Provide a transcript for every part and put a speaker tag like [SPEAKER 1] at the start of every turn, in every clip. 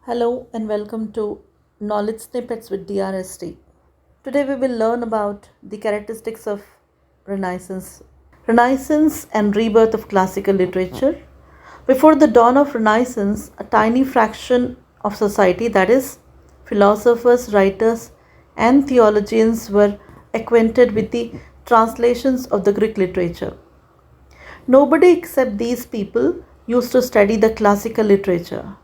[SPEAKER 1] Hello and welcome to Knowledge Snippets with DRST. Today we will learn about the characteristics of Renaissance. Renaissance and rebirth of classical literature. Before the dawn of Renaissance, a tiny fraction of society, that is, philosophers, writers, and theologians, were acquainted with the translations of the Greek literature. Nobody except these people used to study the classical literature.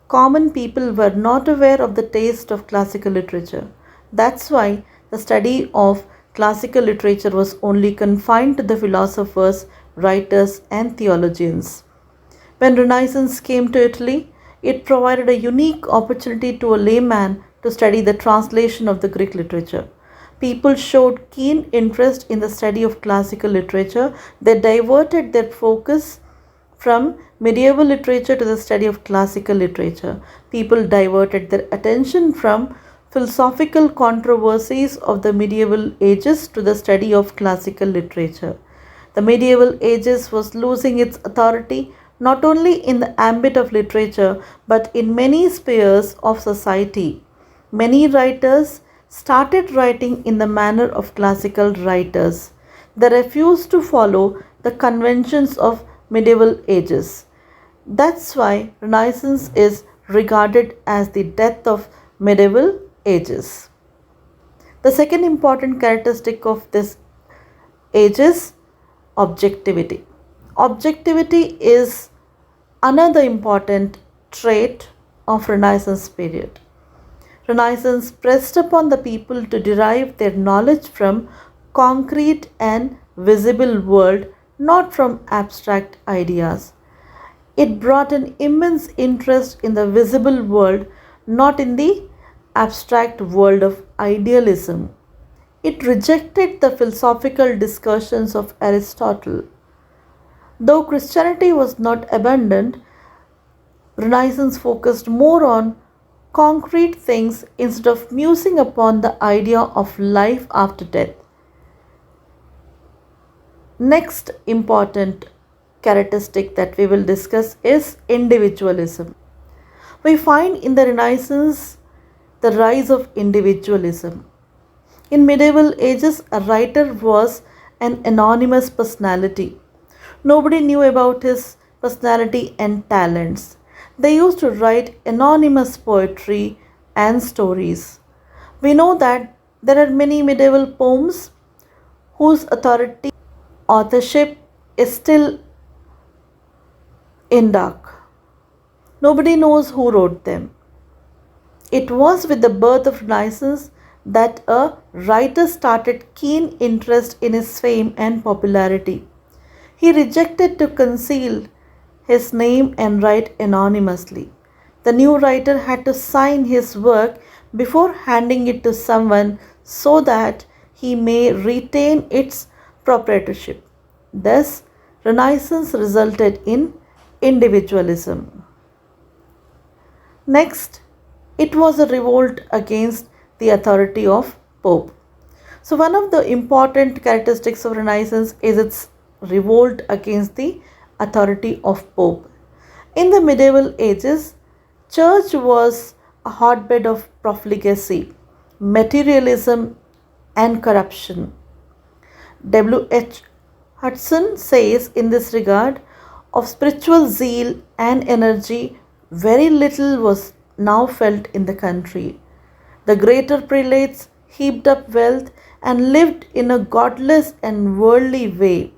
[SPEAKER 1] Common people were not aware of the taste of classical literature. That's why the study of classical literature was only confined to the philosophers, writers, and theologians. When Renaissance came to Italy, it provided a unique opportunity to a layman to study the translation of the Greek literature. People showed keen interest in the study of classical literature. They diverted their focus from medieval literature to the study of classical literature. People diverted their attention from philosophical controversies of the medieval ages to the study of classical literature. The medieval ages was losing its authority not only in the ambit of literature but in many spheres of society. Many writers started writing in the manner of classical writers. They refused to follow the conventions of medieval ages. That's why Renaissance is regarded as the death of medieval ages. The second important characteristic of this age is objectivity. Objectivity is another important trait of Renaissance period. Renaissance pressed upon the people to derive their knowledge from concrete and visible world, not from abstract ideas. It brought an immense interest in the visible world, not in the abstract world of idealism. It rejected the philosophical discussions of Aristotle. Though Christianity was not abandoned, Renaissance focused more on concrete things instead of musing upon the idea of life after death. Next important characteristic that we will discuss is individualism. We find in the Renaissance the rise of individualism. In medieval ages, a writer was an anonymous personality. Nobody knew about his personality and talents. They used to write anonymous poetry and stories. We know that there are many medieval poems whose authorship is still in dark. Nobody knows who wrote them. It was with the birth of Renaissance that a writer started keen interest in his fame and popularity. He rejected to conceal his name and write anonymously. The new writer had to sign his work before handing it to someone so that he may retain its proprietorship. Thus, Renaissance resulted in individualism. Next, it was a revolt against the authority of Pope. So, one of the important characteristics of Renaissance is its revolt against the authority of Pope. In the medieval ages, church was a hotbed of profligacy, materialism, and corruption. W.H. Hudson says in this regard, of spiritual zeal and energy, very little was now felt in the country. The greater prelates heaped up wealth and lived in a godless and worldly way.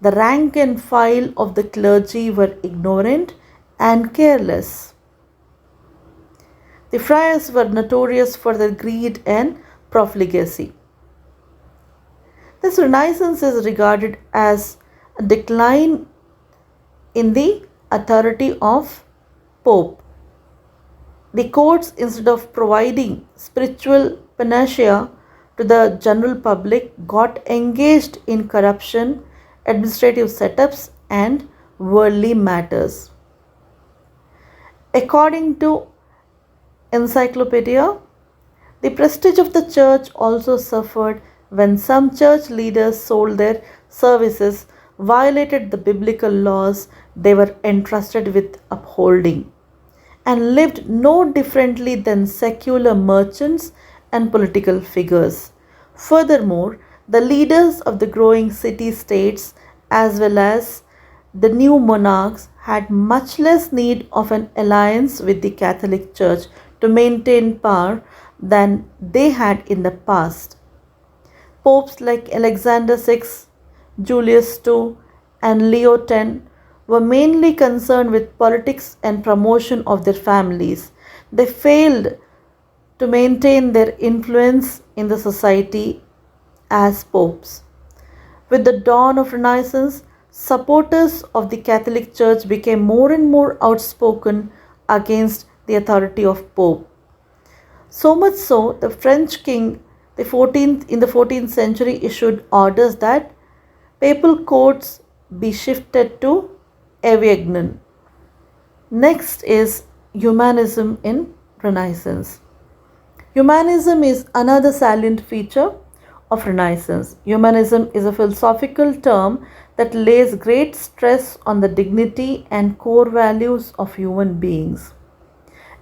[SPEAKER 1] The rank and file of the clergy were ignorant and careless. The friars were notorious for their greed and profligacy. This Renaissance is regarded as a decline in the authority of Pope. The courts, instead of providing spiritual panacea to the general public, got engaged in corruption, administrative setups, and worldly matters. According to Encyclopedia, the prestige of the church also suffered when some church leaders sold their services, violated the biblical laws they were entrusted with upholding, and lived no differently than secular merchants and political figures. Furthermore, the leaders of the growing city states as well as the new monarchs had much less need of an alliance with the Catholic Church to maintain power than they had in the past. Popes like Alexander VI, Julius II, and Leo X were mainly concerned with politics and promotion of their families. They failed to maintain their influence in the society as popes. With the dawn of Renaissance, supporters of the Catholic Church became more and more outspoken against the authority of Pope. So much so, the French king in the 14th century issued orders that papal courts be shifted to Avignon. Next is humanism in Renaissance. Humanism is another salient feature of Renaissance. Humanism is a philosophical term that lays great stress on the dignity and core values of human beings.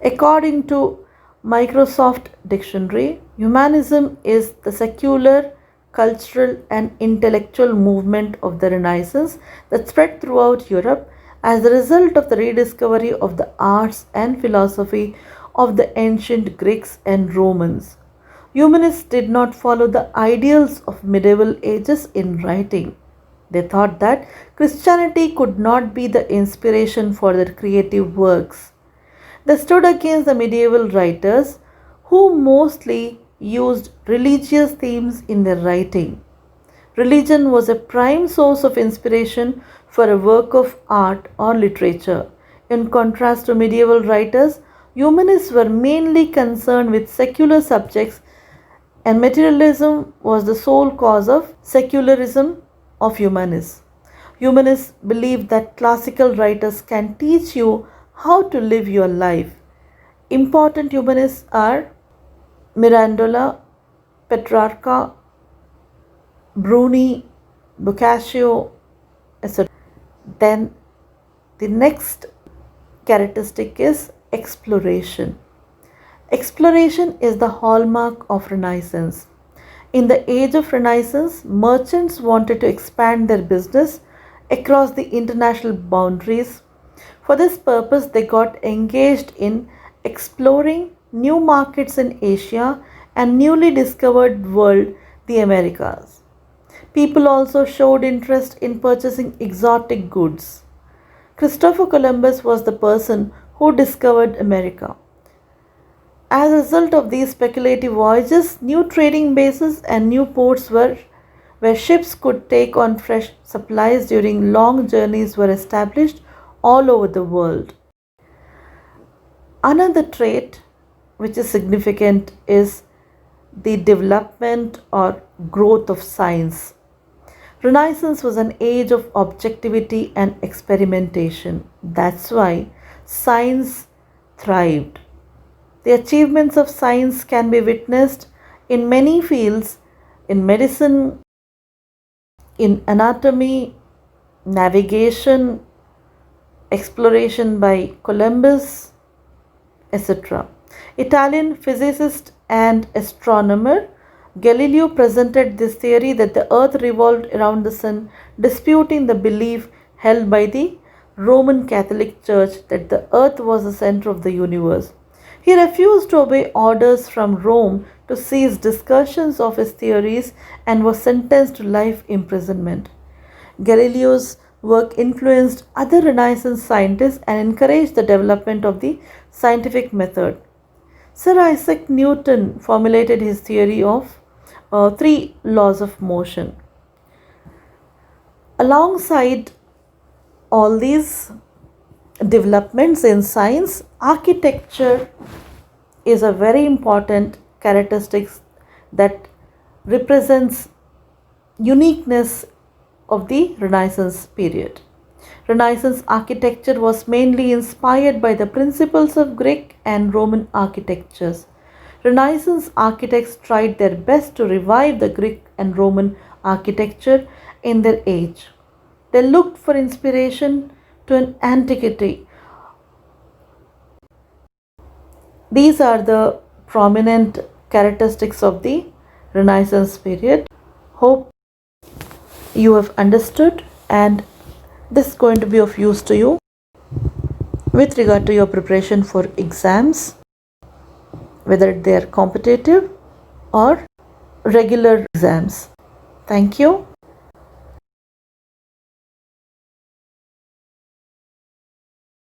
[SPEAKER 1] According to Microsoft Dictionary, humanism is the secular, cultural, and intellectual movement of the Renaissance that spread throughout Europe as a result of the rediscovery of the arts and philosophy of the ancient Greeks and Romans. Humanists did not follow the ideals of medieval ages in writing. They thought that Christianity could not be the inspiration for their creative works. They stood against the medieval writers who mostly used religious themes in their writing. Religion was a prime source of inspiration for a work of art or literature. In contrast to medieval writers, humanists were mainly concerned with secular subjects, and materialism was the sole cause of secularism of humanists. Humanists believed that classical writers can teach you how to live your life. Important humanists are Mirandola, Petrarca, Bruni, Boccaccio, etc. Then the next characteristic is exploration. Exploration is the hallmark of Renaissance. In the age of Renaissance, merchants wanted to expand their business across the international boundaries. For this purpose, they got engaged in exploring new markets in Asia and newly discovered world, the Americas. People also showed interest in purchasing exotic goods. Christopher Columbus was the person who discovered America. As a result of these speculative voyages, new trading bases and new ports where ships could take on fresh supplies during long journeys were established all over the world. Another trait which is significant is the development or growth of science. Renaissance was an age of objectivity and experimentation. That's why science thrived. The achievements of science can be witnessed in many fields: in medicine, in anatomy, navigation, exploration by Columbus, etc. Italian physicist and astronomer Galileo presented this theory that the earth revolved around the sun, disputing the belief held by the Roman Catholic Church that the earth was the center of the universe. He refused to obey orders from Rome to cease discussions of his theories and was sentenced to life imprisonment. Galileo's work influenced other Renaissance scientists and encouraged the development of the scientific method. Sir Isaac Newton formulated his theory of three laws of motion. Alongside all these developments in science, architecture is a very important characteristic that represents uniqueness of the Renaissance period. Renaissance architecture was mainly inspired by the principles of Greek and Roman architectures. Renaissance architects tried their best to revive the Greek and Roman architecture in their age. They looked for inspiration to an antiquity These are the prominent characteristics of the Renaissance period. Hope you have understood, and this is going to be of use to you with regard to your preparation for exams, whether they are competitive or regular exams. Thank you.